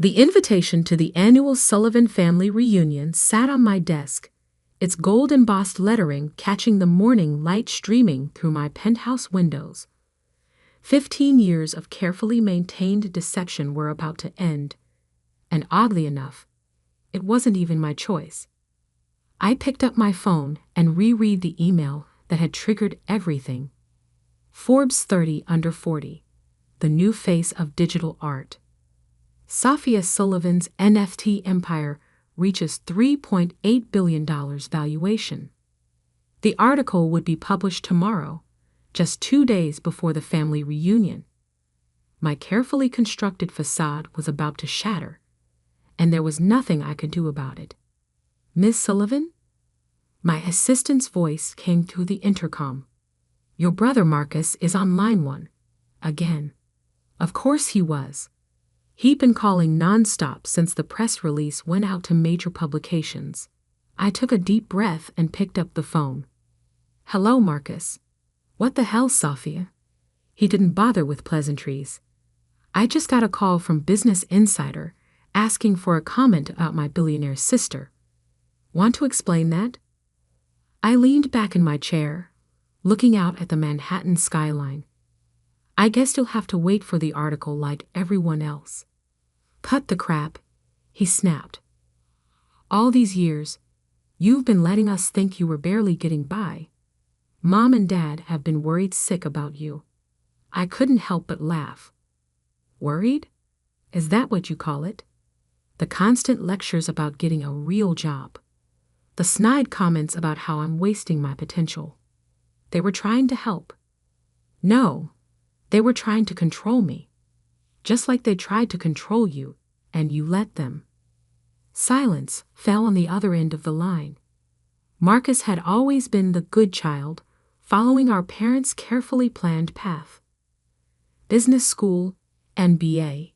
The invitation to the annual Sullivan family reunion sat on my desk, its gold-embossed lettering catching the morning light streaming through my penthouse windows. 15 years of carefully maintained deception were about to end, and oddly enough, it wasn't even my choice. I picked up my phone and reread the email that had triggered everything. Forbes 30 under 40, the new face of digital art. Sophia Sullivan's NFT empire reaches $3.8 billion valuation. The article would be published tomorrow, just 2 days before the family reunion. My carefully constructed facade was about to shatter, and there was nothing I could do about it. "Miss Sullivan?" My assistant's voice came through the intercom. "Your brother Marcus is on line 1. Again." Of course he was. He'd been calling nonstop since the press release went out to major publications. I took a deep breath and picked up the phone. "Hello, Marcus." "What the hell, Sophia?" He didn't bother with pleasantries. "I just got a call from Business Insider asking for a comment about my billionaire sister. Want to explain that?" I leaned back in my chair, looking out at the Manhattan skyline. "I guess you'll have to wait for the article like everyone else." "Cut the crap," he snapped. "All these years, you've been letting us think you were barely getting by. Mom and Dad have been worried sick about you." I couldn't help but laugh. "Worried? Is that what you call it?" The constant lectures about getting a real job. The snide comments about how I'm wasting my potential. They were trying to help. No, they were trying to control me. Just like they tried to control you, and you let them. Silence fell on the other end of the line. Marcus had always been the good child, following our parents' carefully planned path. Business school, MBA,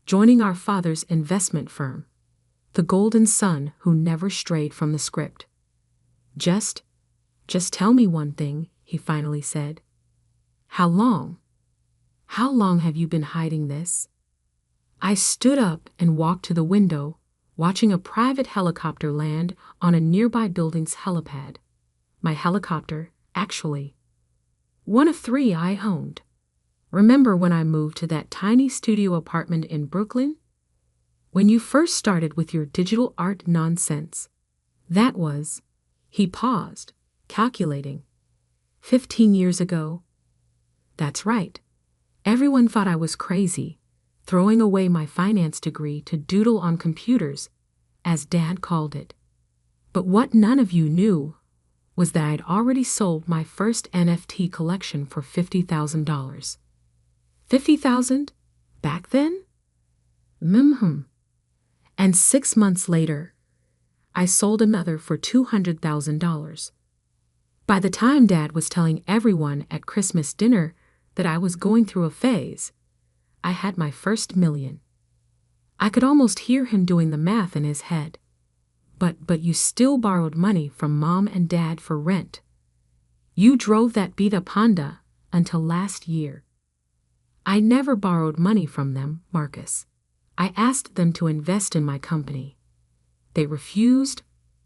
joining our father's investment firm. The golden son who never strayed from the script. Just tell me one thing," he finally said. "How long? How long have you been hiding this?" I stood up and walked to the window, watching a private helicopter land on a nearby building's helipad. My helicopter, actually. One of 3 I owned. Remember when I moved to that tiny studio apartment in Brooklyn? When you first started with your digital art nonsense. That was, he paused, calculating. 15 years ago. That's right. Everyone thought I was crazy, throwing away my finance degree to doodle on computers, as Dad called it. But what none of you knew was that I'd already sold my first NFT collection for $50,000. $50,000? Back then? And 6 months later, I sold another for $200,000. By the time Dad was telling everyone at Christmas dinner that I was going through a phase, I had my first million. I could almost hear him doing the math in his head. But you still borrowed money from Mom and Dad for rent. You drove that beat-up Honda until last year. I never borrowed money from them, Marcus. I asked them to invest in my company. They refused,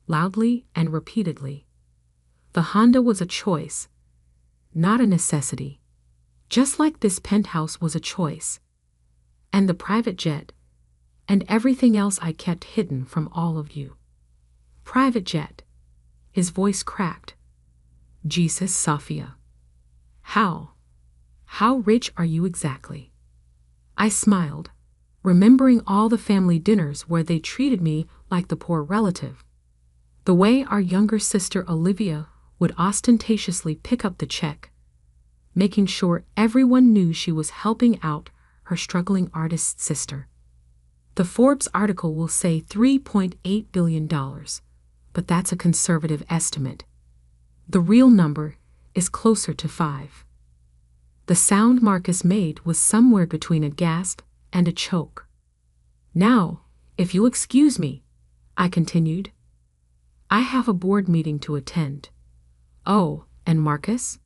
loudly and repeatedly. The Honda was a choice, not a necessity. Just like this penthouse was a choice. And the private jet, and everything else I kept hidden from all of you. Private jet. His voice cracked. Jesus, Sophia. How rich are you exactly? I smiled, remembering all the family dinners where they treated me like the poor relative. The way our younger sister Olivia would ostentatiously pick up the check, making sure everyone knew she was helping out her struggling artist sister. The Forbes article will say $3.8 billion, but that's a conservative estimate. The real number is closer to 5. The sound Marcus made was somewhere between a gasp and a choke. Now, if you'll excuse me, I continued, I have a board meeting to attend. Oh, and Marcus?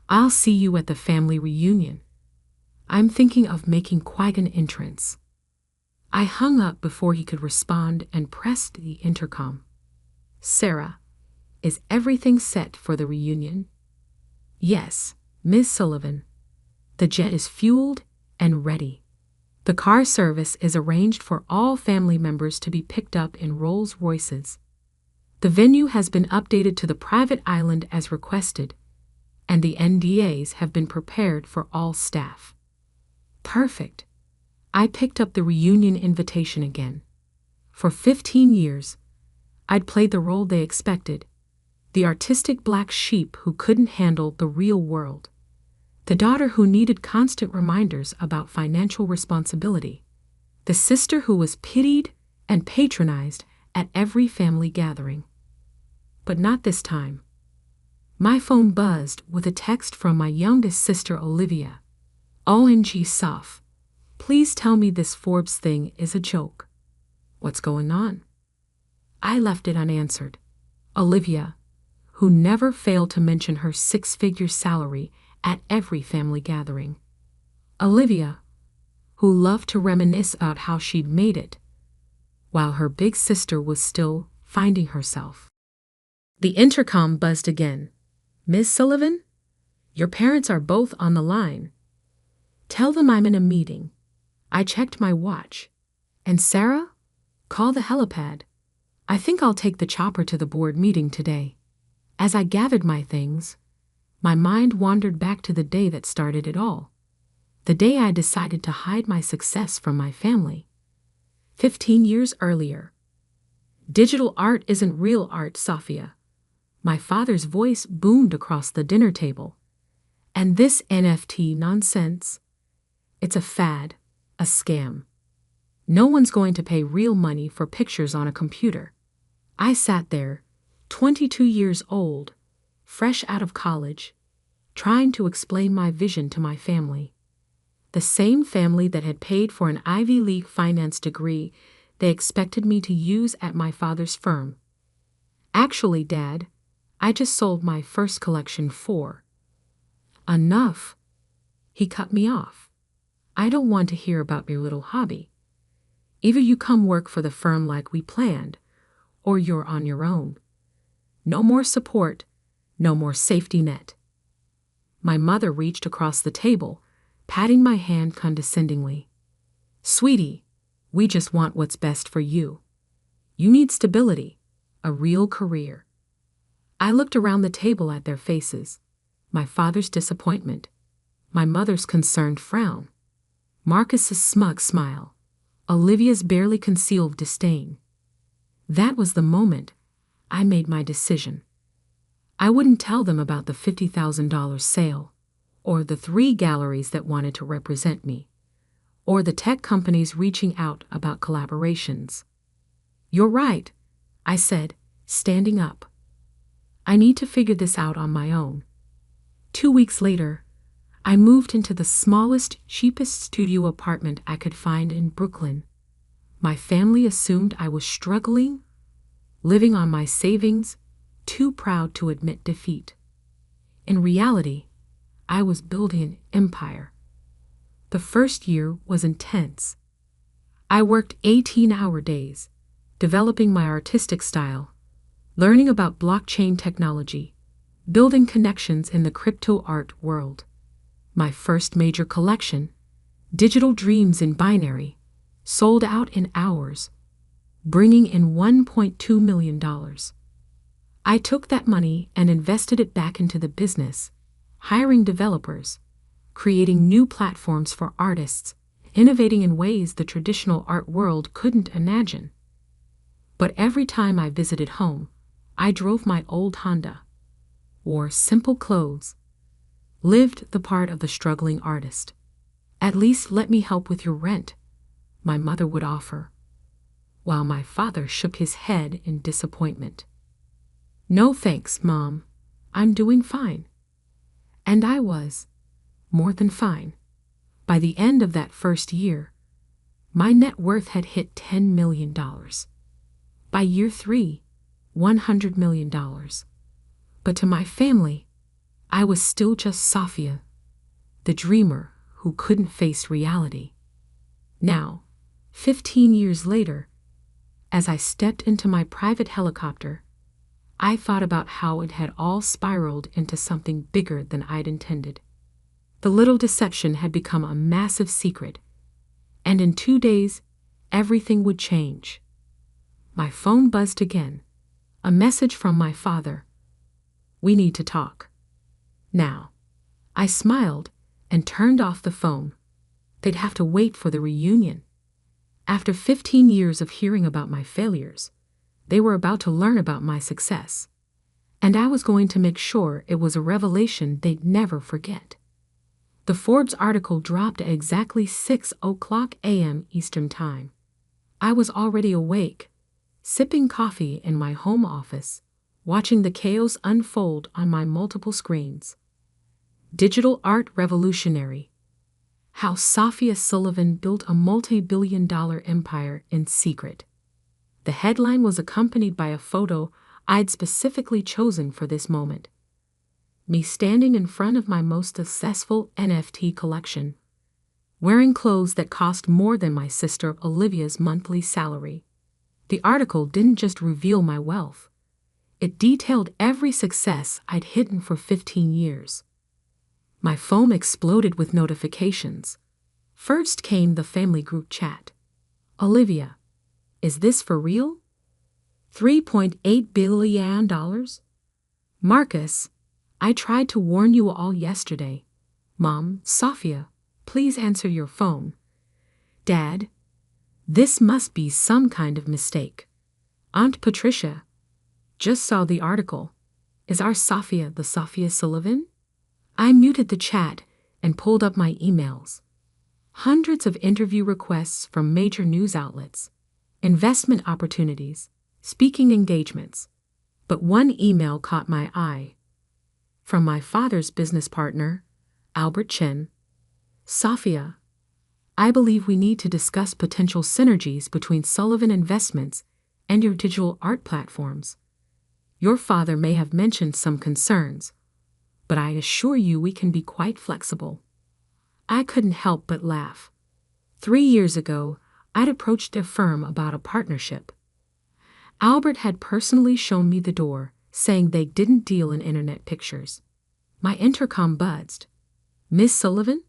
I'll see you at the family reunion. I'm thinking of making quite an entrance. I hung up before he could respond and pressed the intercom. Sarah, is everything set for the reunion? Yes, Miss Sullivan. The jet is fueled and ready. The car service is arranged for all family members to be picked up in Rolls-Royces. The venue has been updated to the private island as requested, and the NDAs have been prepared for all staff. Perfect. I picked up the reunion invitation again. For 15 years, I'd played the role they expected, the artistic black sheep who couldn't handle the real world, the daughter who needed constant reminders about financial responsibility, the sister who was pitied and patronized at every family gathering. But not this time. My phone buzzed with a text from my youngest sister Olivia. OMG Soph, please tell me this Forbes thing is a joke. What's going on? I left it unanswered. Olivia, who never failed to mention her six-figure salary at every family gathering. Olivia, who loved to reminisce about how she'd made it, while her big sister was still finding herself. The intercom buzzed again. Miss Sullivan, your parents are both on the line. Tell them I'm in a meeting. I checked my watch. And Sarah, call the helipad. I think I'll take the chopper to the board meeting today. As I gathered my things, my mind wandered back to the day that started it all. The day I decided to hide my success from my family. 15 years earlier. Digital art isn't real art, Sophia. My father's voice boomed across the dinner table. And this NFT nonsense? It's a fad, a scam. No one's going to pay real money for pictures on a computer. I sat there, 22 years old, fresh out of college, trying to explain my vision to my family. The same family that had paid for an Ivy League finance degree they expected me to use at my father's firm. Actually, Dad, I just sold my first collection for. Enough. He cut me off. I don't want to hear about your little hobby. Either you come work for the firm like we planned, or you're on your own. No more support, no more safety net. My mother reached across the table, patting my hand condescendingly. Sweetie, we just want what's best for you. You need stability, a real career. I looked around the table at their faces, my father's disappointment, my mother's concerned frown, Marcus's smug smile, Olivia's barely concealed disdain. That was the moment I made my decision. I wouldn't tell them about the $50,000 sale, or the 3 galleries that wanted to represent me, or the tech companies reaching out about collaborations. You're right, I said, standing up. I need to figure this out on my own. 2 weeks later, I moved into the smallest, cheapest studio apartment I could find in Brooklyn. My family assumed I was struggling, living on my savings, too proud to admit defeat. In reality, I was building an empire. The first year was intense. I worked 18-hour days, developing my artistic style, learning about blockchain technology, building connections in the crypto art world. My first major collection, Digital Dreams in Binary, sold out in hours, bringing in $1.2 million. I took that money and invested it back into the business, hiring developers, creating new platforms for artists, innovating in ways the traditional art world couldn't imagine. But every time I visited home, I drove my old Honda, wore simple clothes, lived the part of the struggling artist. At least let me help with your rent, my mother would offer, while my father shook his head in disappointment. No thanks, Mom. I'm doing fine. And I was, more than fine. By the end of that first year, my net worth had hit $10 million. By year 3, $100 million. But to my family, I was still just Sophia, the dreamer who couldn't face reality. Now, 15 years later, as I stepped into my private helicopter, I thought about how it had all spiraled into something bigger than I'd intended. The little deception had become a massive secret, and in 2 days, everything would change. My phone buzzed again. A message from my father. "We need to talk now." I smiled and turned off the phone. They'd have to wait for the reunion. After 15 years of hearing about my failures, they were about to learn about my success. And I was going to make sure it was a revelation they'd never forget. The Forbes article dropped at exactly 6:00 a.m. Eastern Time. I was already awake, sipping coffee in my home office, watching the chaos unfold on my multiple screens. Digital art revolutionary. How Sophia Sullivan built a multi-billion-dollar empire in secret. The headline was accompanied by a photo I'd specifically chosen for this moment. Me standing in front of my most successful NFT collection, wearing clothes that cost more than my sister Olivia's monthly salary. The article didn't just reveal my wealth. It detailed every success I'd hidden for 15 years. My phone exploded with notifications. First came the family group chat. "Olivia, is this for real? $3.8 billion? Marcus, I tried to warn you all yesterday. Mom, Sophia, please answer your phone. Dad, this must be some kind of mistake. Aunt Patricia, just saw the article. Is our Sophia the Sophia Sullivan?" I muted the chat and pulled up my emails. Hundreds of interview requests from major news outlets, investment opportunities, speaking engagements. But one email caught my eye. From my father's business partner, Albert Chen. "Sophia, I believe we need to discuss potential synergies between Sullivan Investments and your digital art platforms. Your father may have mentioned some concerns, but I assure you we can be quite flexible." I couldn't help but laugh. 3 years ago, I'd approached a firm about a partnership. Albert had personally shown me the door, saying they didn't deal in internet pictures. My intercom buzzed. "Miss Sullivan,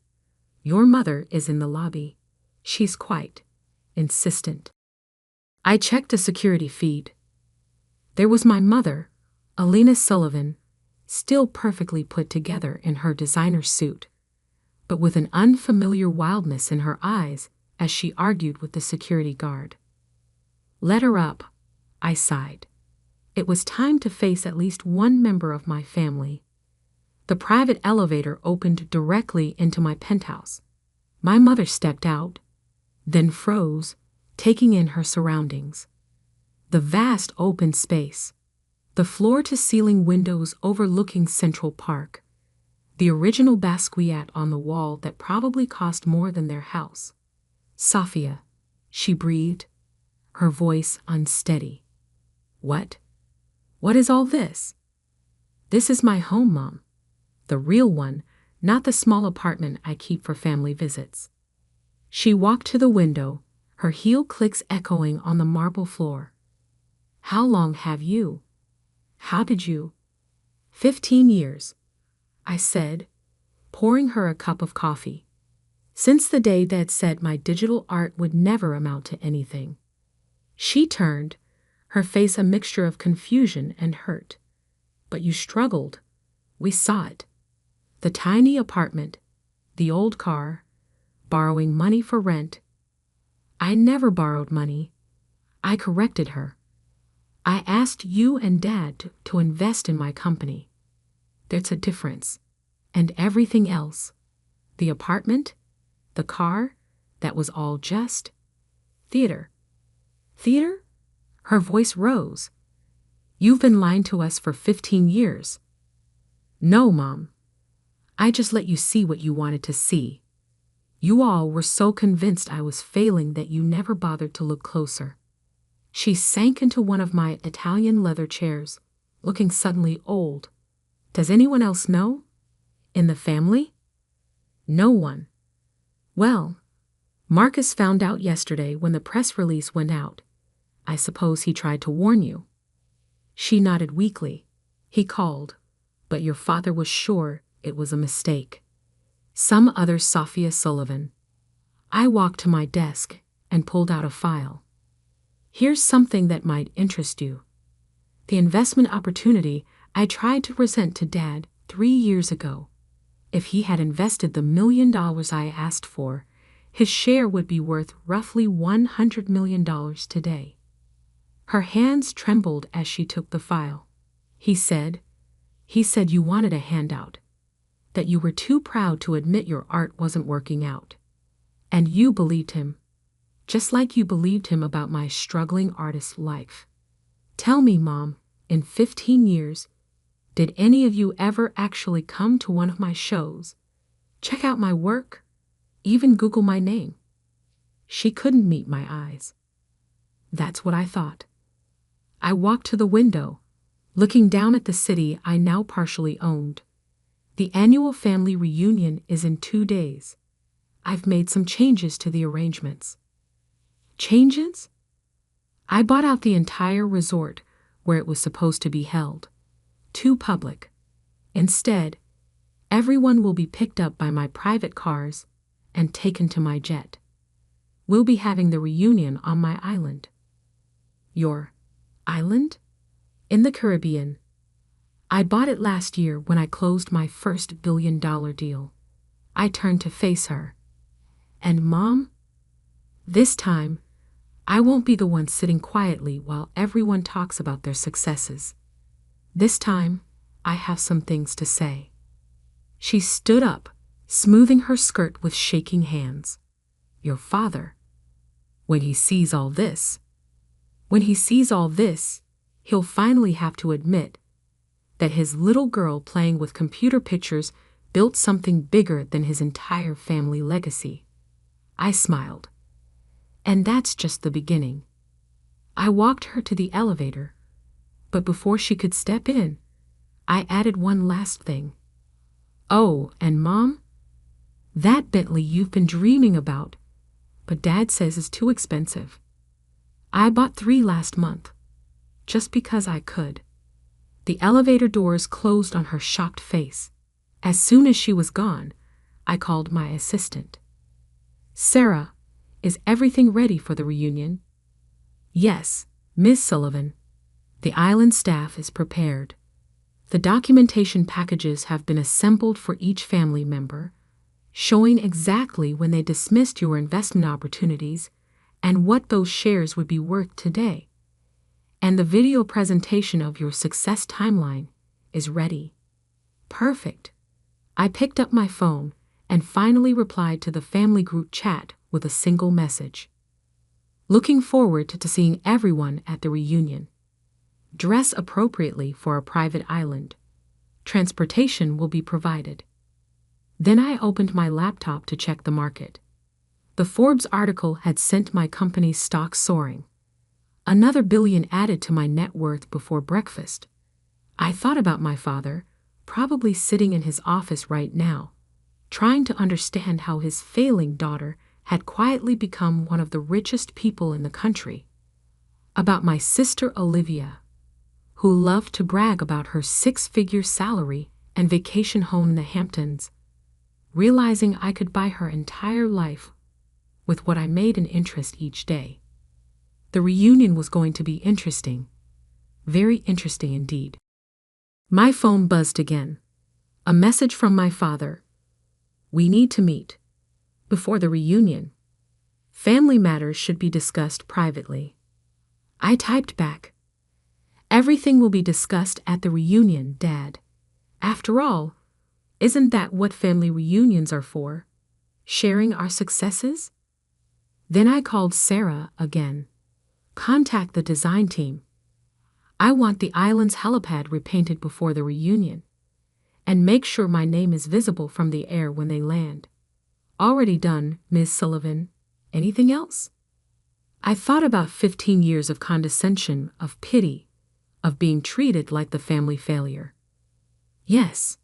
your mother is in the lobby. She's quite insistent." I checked the security feed. There was my mother, Alina Sullivan, still perfectly put together in her designer suit, but with an unfamiliar wildness in her eyes as she argued with the security guard. "Let her up," I sighed. It was time to face at least one member of my family. The private elevator opened directly into my penthouse. My mother stepped out, then froze, taking in her surroundings. The vast open space, the floor-to-ceiling windows overlooking Central Park, the original Basquiat on the wall that probably cost more than their house. "Sophia," she breathed, her voice unsteady. "What? What is all this?" "This is my home, Mom. The real one, not the small apartment I keep for family visits." She walked to the window, her heel clicks echoing on the marble floor. "How long have you? How did you?" 15 years, I said, pouring her a cup of coffee. Since the day Dad said my digital art would never amount to anything. She turned, her face a mixture of confusion and hurt. "But you struggled. We saw it. The tiny apartment, the old car, borrowing money for rent." "I never borrowed money." I corrected her. "I asked you and Dad to invest in my company. There's a difference. And everything else, the apartment, the car, that was all just theater." "Theater?" Her voice rose. "You've been lying to us for 15 years. "No, Mom. I just let you see what you wanted to see. You all were so convinced I was failing that you never bothered to look closer." She sank into one of my Italian leather chairs, looking suddenly old. "Does anyone else know? In the family?" "No one." "Well, Marcus found out yesterday when the press release went out. I suppose he tried to warn you. She nodded weakly. He called, but your father was sure it was a mistake. Some other Sophia Sullivan. I walked to my desk and pulled out a file. Here's something that might interest you. The investment opportunity I tried to present to Dad 3 years ago. If he had invested the $1 million I asked for, his share would be worth roughly $100 million today. Her hands trembled as she took the file. He said you wanted a handout, that you were too proud to admit your art wasn't working out. And you believed him, just like you believed him about my struggling artist life. Tell me, Mom, in 15 years, did any of you ever actually come to one of my shows, check out my work, even Google my name? She couldn't meet my eyes. That's what I thought. I walked to the window, looking down at the city I now partially owned. The annual family reunion is in 2 days. I've made some changes to the arrangements. Changes? I bought out the entire resort where it was supposed to be held. Too public. Instead, everyone will be picked up by my private cars and taken to my jet. We'll be having the reunion on my island. Your island? In the Caribbean. I bought it last year when I closed my first $1 billion deal. I turned to face her. And Mom? This time, I won't be the one sitting quietly while everyone talks about their successes. This time, I have some things to say. She stood up, smoothing her skirt with shaking hands. Your father. When he sees all this, he'll finally have to admit that his little girl playing with computer pictures built something bigger than his entire family legacy. I smiled. And that's just the beginning. I walked her to the elevator, but before she could step in, I added one last thing. Oh, and Mom, that Bentley you've been dreaming about, but Dad says is too expensive. I bought 3 last month, just because I could. The elevator doors closed on her shocked face. As soon as she was gone, I called my assistant. Sarah, is everything ready for the reunion? Yes, Miss Sullivan. The island staff is prepared. The documentation packages have been assembled for each family member, showing exactly when they dismissed your investment opportunities and what those shares would be worth today. And the video presentation of your success timeline is ready. Perfect. I picked up my phone and finally replied to the family group chat with a single message. Looking forward to seeing everyone at the reunion. Dress appropriately for a private island. Transportation will be provided. Then I opened my laptop to check the market. The Forbes article had sent my company's stock soaring. Another $1 billion added to my net worth before breakfast. I thought about my father, probably sitting in his office right now, trying to understand how his failing daughter had quietly become one of the richest people in the country. About my sister Olivia, who loved to brag about her 6-figure salary and vacation home in the Hamptons, realizing I could buy her entire life with what I made in interest each day. The reunion was going to be interesting. Very interesting indeed. My phone buzzed again. A message from my father. We need to meet. Before the reunion. Family matters should be discussed privately. I typed back. Everything will be discussed at the reunion, Dad. After all, isn't that what family reunions are for? Sharing our successes? Then I called Sarah again. Contact the design team. I want the island's helipad repainted before the reunion. And make sure my name is visible from the air when they land. Already done, Ms. Sullivan. Anything else? I thought about 15 years of condescension, of pity, of being treated like the family failure. Yes,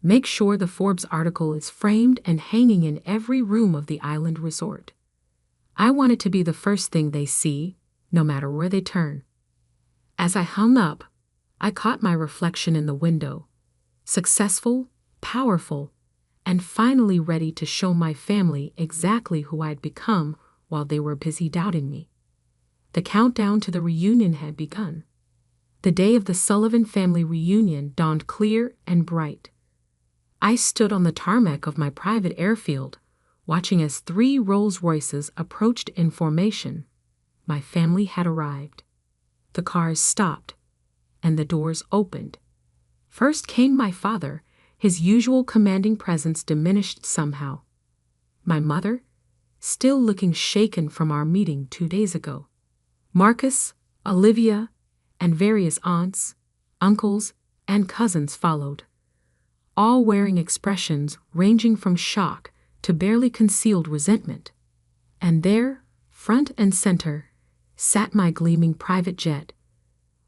make sure the Forbes article is framed and hanging in every room of the island resort. I wanted to be the first thing they see, no matter where they turn. As I hung up, I caught my reflection in the window, successful, powerful, and finally ready to show my family exactly who I'd become while they were busy doubting me. The countdown to the reunion had begun. The day of the Sullivan family reunion dawned clear and bright. I stood on the tarmac of my private airfield, watching as 3 Rolls-Royces approached in formation. My family had arrived. The cars stopped, and the doors opened. First came my father, his usual commanding presence diminished somehow. My mother, still looking shaken from our meeting 2 days ago. Marcus, Olivia, and various aunts, uncles, and cousins followed, all wearing expressions ranging from shock to barely concealed resentment. And there, front and center, sat my gleaming private jet,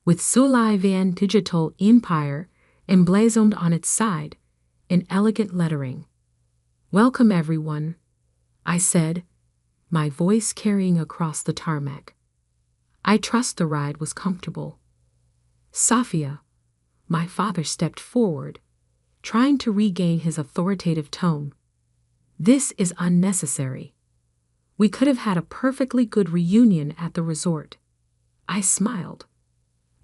with Sullivan Digital Empire emblazoned on its side in elegant lettering. "Welcome, everyone," I said, my voice carrying across the tarmac. I trust the ride was comfortable. Sophia, my father stepped forward, trying to regain his authoritative tone. "This is unnecessary. We could have had a perfectly good reunion at the resort." I smiled.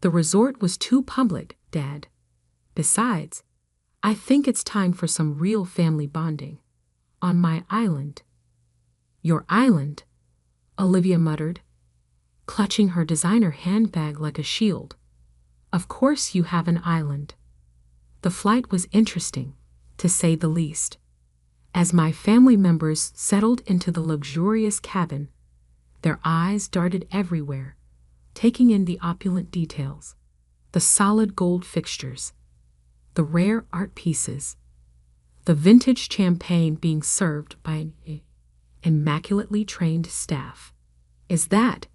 "The resort was too public, Dad. Besides, I think it's time for some real family bonding. On my island." "Your island?" Olivia muttered, clutching her designer handbag like a shield. "Of course you have an island." The flight was interesting, to say the least. As my family members settled into the luxurious cabin, their eyes darted everywhere, taking in the opulent details, the solid gold fixtures, the rare art pieces, the vintage champagne being served by an immaculately trained staff. Is that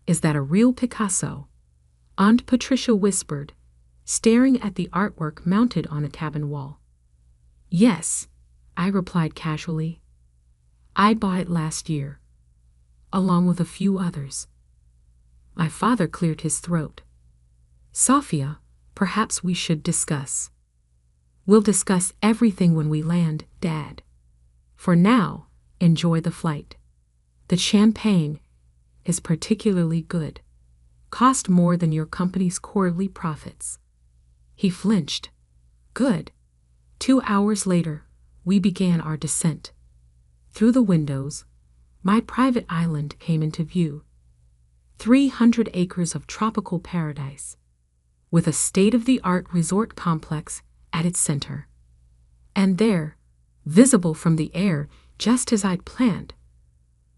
a real Picasso?" Aunt Patricia whispered, staring at the artwork mounted on a cabin wall. "Yes," I replied casually. "I bought it last year, along with a few others." My father cleared his throat. "Sophia, perhaps we should discuss." "We'll discuss everything when we land, Dad. For now, enjoy the flight. The champagne is particularly good. Cost more than your company's quarterly profits." He flinched. "Good." 2 hours later, we began our descent. Through the windows, my private island came into view. 300 acres of tropical paradise, with a state-of-the-art resort complex at its center. And there, visible from the air just as I'd planned,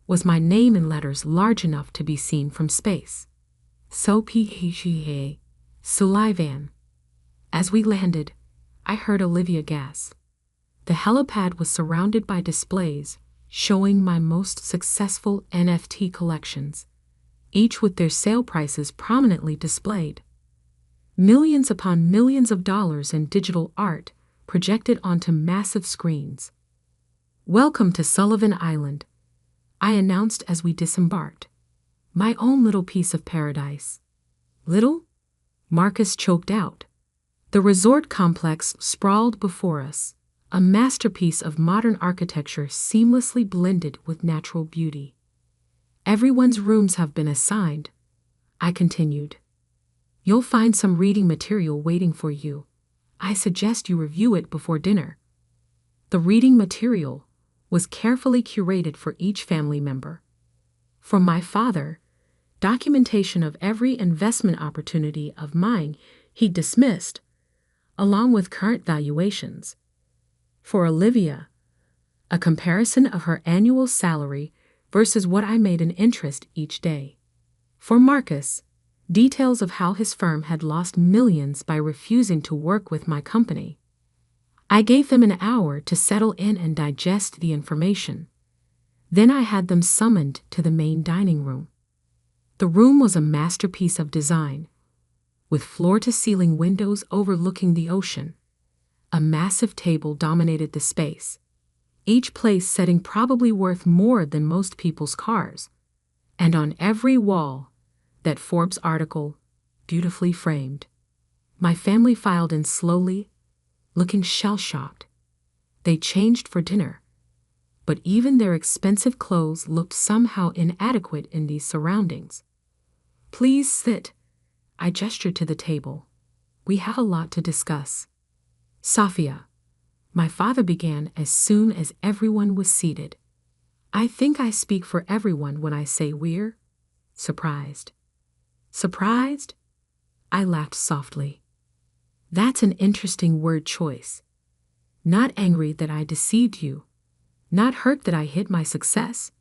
was my name in letters large enough to be seen from space. Sophia, Sullivan. As we landed, I heard Olivia gasp. The helipad was surrounded by displays showing my most successful NFT collections, each with their sale prices prominently displayed. Millions upon millions of dollars in digital art projected onto massive screens. "Welcome to Sullivan Island," I announced as we disembarked. "My own little piece of paradise." "Little?" Marcus choked out. The resort complex sprawled before us, a masterpiece of modern architecture seamlessly blended with natural beauty. "Everyone's rooms have been assigned," I continued. "You'll find some reading material waiting for you. I suggest you review it before dinner." The reading material was carefully curated for each family member. For my father, documentation of every investment opportunity of mine he dismissed, along with current valuations. For Olivia, a comparison of her annual salary versus what I made in interest each day. For Marcus, details of how his firm had lost millions by refusing to work with my company. I gave them an hour to settle in and digest the information. Then I had them summoned to the main dining room. The room was a masterpiece of design, with floor-to-ceiling windows overlooking the ocean. A massive table dominated the space, each place setting probably worth more than most people's cars. And on every wall, that Forbes article, beautifully framed. My family filed in slowly, looking shell-shocked. They changed for dinner, but even their expensive clothes looked somehow inadequate in these surroundings. "Please sit." I gestured to the table. "We have a lot to discuss." "Sophia," my father began as soon as everyone was seated. "I think I speak for everyone when I say we're surprised." "Surprised?" I laughed softly. "That's an interesting word choice. Not angry that I deceived you. Not hurt that I hid my success.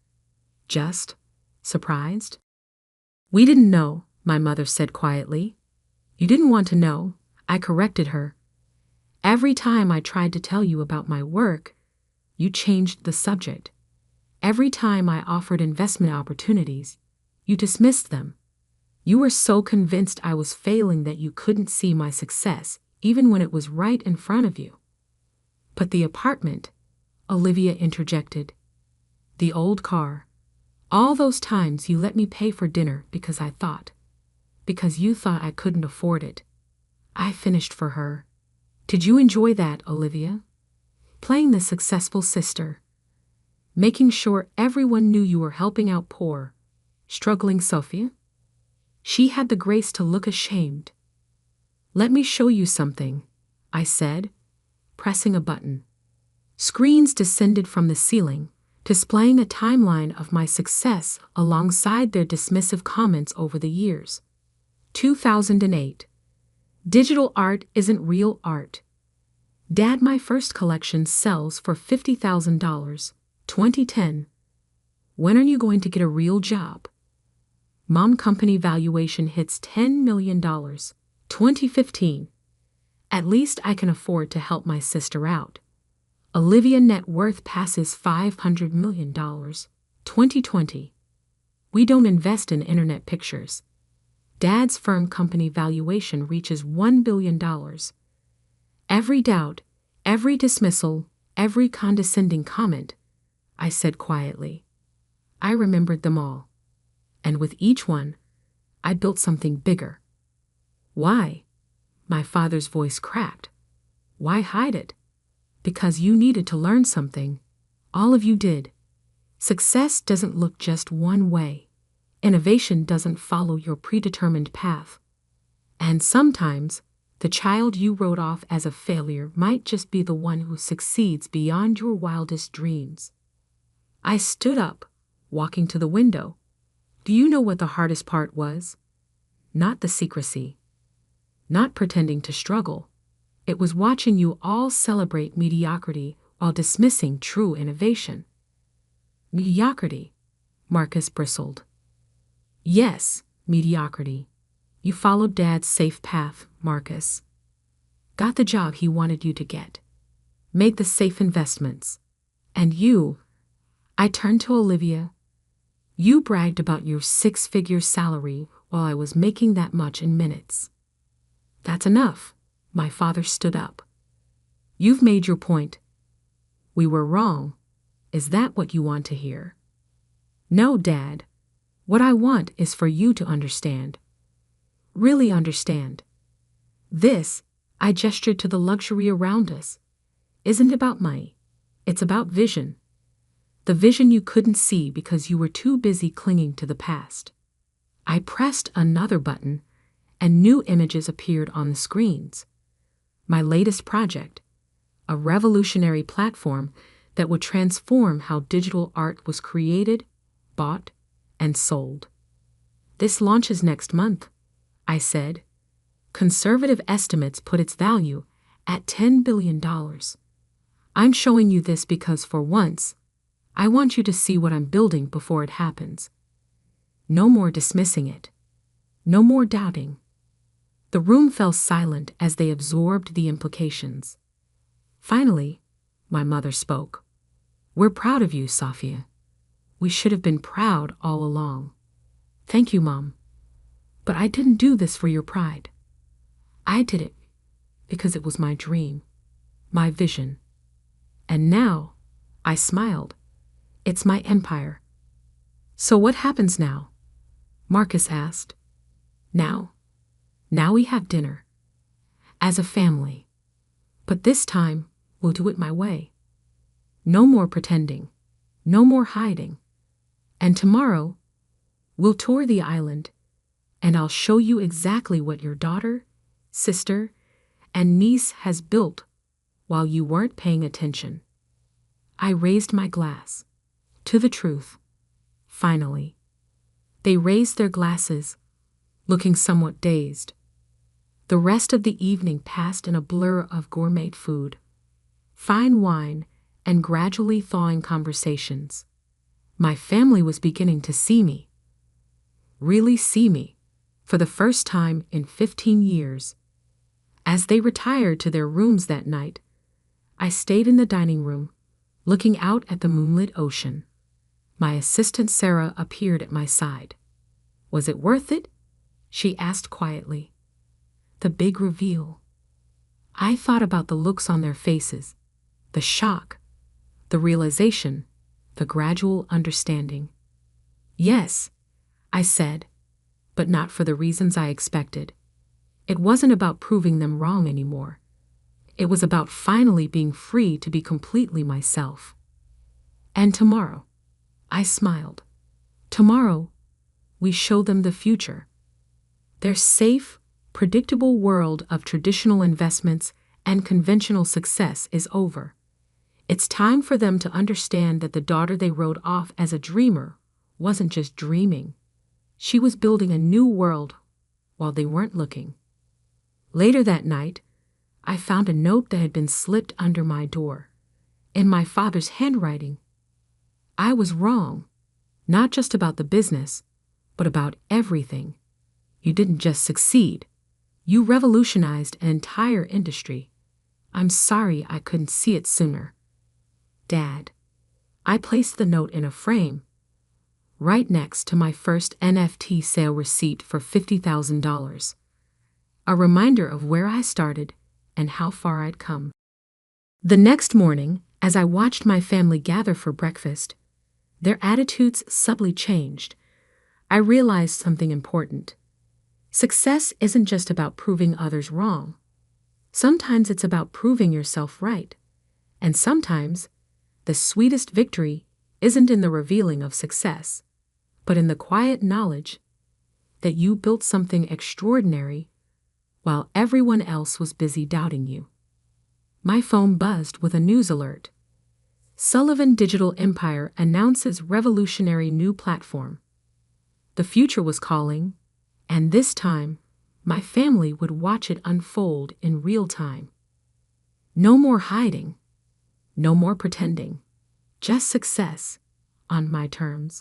Just surprised." "We didn't know," my mother said quietly. "You didn't want to know," I corrected her. "Every time I tried to tell you about my work, you changed the subject. Every time I offered investment opportunities, you dismissed them. You were so convinced I was failing that you couldn't see my success, even when it was right in front of you." "But the apartment," Olivia interjected. "The old car. All those times you let me pay for dinner because you thought I couldn't afford it." I finished for her. "Did you enjoy that, Olivia? Playing the successful sister. Making sure everyone knew you were helping out poor, struggling Sophia?" She had the grace to look ashamed. "Let me show you something," I said, pressing a button. Screens descended from the ceiling, displaying a timeline of my success alongside their dismissive comments over the years. 2008. Digital art isn't real art. Dad, my first collection sells for $50,000. 2010. When are you going to get a real job? Mom, company valuation hits $10 million. 2015. At least I can afford to help my sister out. Olivia, net worth passes $500 million. 2020. We don't invest in internet pictures. Dad's firm, company valuation reaches $1 billion. Every doubt, every dismissal, every condescending comment, I said quietly. I remembered them all. And with each one, I built something bigger. "Why?" My father's voice cracked. "Why hide it?" "Because you needed to learn something. All of you did. Success doesn't look just one way. Innovation doesn't follow your predetermined path. And sometimes, the child you wrote off as a failure might just be the one who succeeds beyond your wildest dreams." I stood up, walking to the window. Do you know what the hardest part was? Not the secrecy. Not pretending to struggle. It was watching you all celebrate mediocrity while dismissing true innovation. "Mediocrity?" Marcus bristled. "Yes, mediocrity. You followed Dad's safe path, Marcus. Got the job he wanted you to get. Made the safe investments. And you," I turned to Olivia, "you bragged about your 6-figure salary while I was making that much in minutes." "That's enough." My father stood up. "You've made your point. We were wrong. Is that what you want to hear?" "No, Dad. What I want is for you to understand. Really understand. This," I gestured to the luxury around us, "isn't about money. It's about vision. The vision you couldn't see because you were too busy clinging to the past." I pressed another button, and new images appeared on the screens. My latest project, a revolutionary platform that would transform how digital art was created, bought, and sold. "This launches next month," I said. "Conservative estimates put its value at $10 billion. I'm showing you this because for once, I want you to see what I'm building before it happens. No more dismissing it. No more doubting." The room fell silent as they absorbed the implications. Finally, my mother spoke. "We're proud of you, Sophia. We should have been proud all along." "Thank you, Mom. But I didn't do this for your pride. I did it because it was my dream, my vision. And now, I smiled. It's my empire. So what happens now? Marcus asked. Now we have dinner. As a family. But this time, we'll do it my way. No more pretending. No more hiding. And tomorrow, we'll tour the island, and I'll show you exactly what your daughter, sister, and niece has built while you weren't paying attention. I raised my glass. To the truth. Finally. They raised their glasses, looking somewhat dazed. The rest of the evening passed in a blur of gourmet food, fine wine, and gradually thawing conversations. My family was beginning to see me. Really see me, for the first time in 15 years. As they retired to their rooms that night, I stayed in the dining room, looking out at the moonlit ocean. My assistant Sarah appeared at my side. Was it worth it? She asked quietly. The big reveal. I thought about the looks on their faces, the shock, the realization, the gradual understanding. Yes, I said, but not for the reasons I expected. It wasn't about proving them wrong anymore. It was about finally being free to be completely myself. And tomorrow, I smiled. Tomorrow, we show them the future. Their safe, predictable world of traditional investments and conventional success is over. It's time for them to understand that the daughter they wrote off as a dreamer wasn't just dreaming. She was building a new world while they weren't looking. Later that night, I found a note that had been slipped under my door, in my father's handwriting. I was wrong, not just about the business, but about everything. You didn't just succeed. You revolutionized an entire industry. I'm sorry I couldn't see it sooner. Dad. I placed the note in a frame, right next to my first NFT sale receipt for $50,000. A reminder of where I started and how far I'd come. The next morning, as I watched my family gather for breakfast, their attitudes subtly changed. I realized something important. Success isn't just about proving others wrong. Sometimes it's about proving yourself right. And sometimes, the sweetest victory isn't in the revealing of success, but in the quiet knowledge that you built something extraordinary while everyone else was busy doubting you. My phone buzzed with a news alert. Sullivan Digital Empire announces revolutionary new platform. The future was calling, and this time, my family would watch it unfold in real time. No more hiding, no more pretending, just success on my terms.